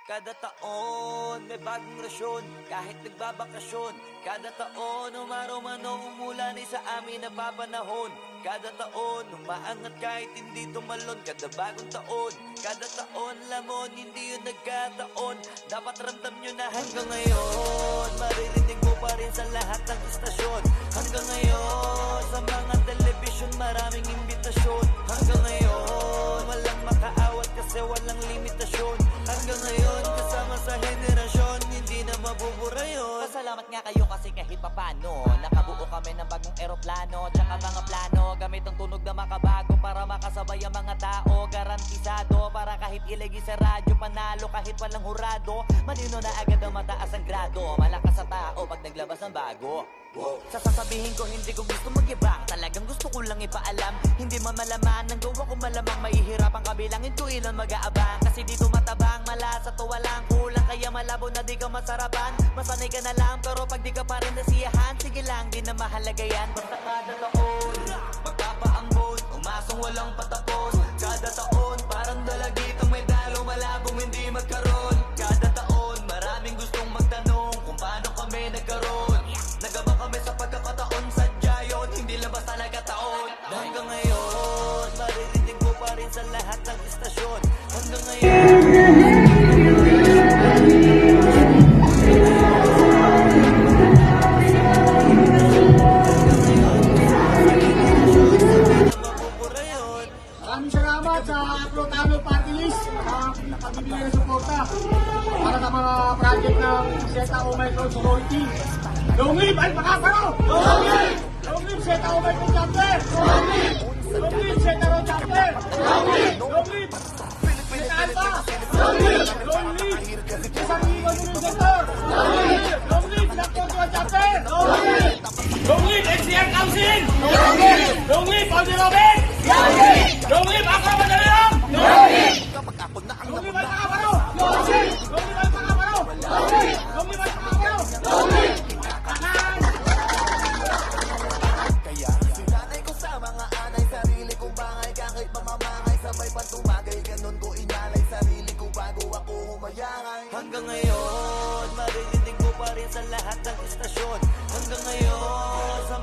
Kada taon may bagong rasyon, kahit nagbabakasyon. Kada taon umaraw man o umulan ay sa amin napapanahon. Kada taon umaangat kahit hindi tumalon. Kada bagong taon, kada taon lamon, hindi yun nagkataon. Dapat ramdam nyo na hanggang ngayon maririnig mo pa rin sa lahat ng istasyon. Hanggang ngayon sa mga telebisyon maraming imbitasyon. Hanggang ngayon walang makaawat kasi walang limitasyon. Hanggang ngayon kasama sa henerasyon, hindi na mabubura yun. Pasalamat nga kayo kasi kahit papano nakabuo kami ng bagong eroplano, tsaka mga plano gamit ang tunog na makabago para makasabay ang mga tao. Garantisado para kahit ilagi sa radyo, panalo kahit walang hurado. Malino na agad ang mataas ang grado, malakas sa tao pag naglabas ng bago. Sa sasabihin ko hindi ko gusto magyabang, talagang gusto ko lang ipaalam. Hindi man malaman, ang gawa ko malamang mahihirap ang kabilangin ko ilan mag-aabang. Kasi dito matabang, malasa to walang kulang, kaya malabo na di ka masarapan. Masanay ka na lang pero pag di ka pa rin nasiyahan, sige lang di na mahalaga yan. Basta kada taon magpapaambon, umasong walang patapos. Kada taon parang dalagitang may dalo, malabong hindi magkaroon. Kada taon maraming gustong magtanong kung paano kami nagkaroon. Nagabang kami sa pagkakataon, sadya yun, hindi lang basta nagkataon. Hanggang ngayon maririnig mo pa rin sa lahat ng istasyon. Hanggang ngayon mabubura yun. Maraming salamat sa Plotano Party List sa nakabibigay ng suporta para sa mga project ng Zeta Omicron Sorority. Long live Alpacaparo! Long live! Long live Zeta Omicron Chapter! Long live! Long live Zeta Ro Chapter! Long live! Long live! Zeta Alpha! Long live! Long live! Isang Iwan Union Center! Long live! Long live Lactotua Chapter! Long live! Long live NCR Council! Long live! Long live Aldi Robin! Long live! Long live Akra Madalayang! Long live! Long live Alpacaparo! Long live! Long live Alpacaparo! Long live! Long live Alpacaparo! Long live! Kaya sinanay ko sa mga anay, sarili kong bangay, kahit mamamangay, sabay pa tumagay, ganun ko inalay sarili ko bago ako humayangay. Hanggang ngayon maririnig mo pa rin sa lahat ng istasyon. Hanggang ngayon sa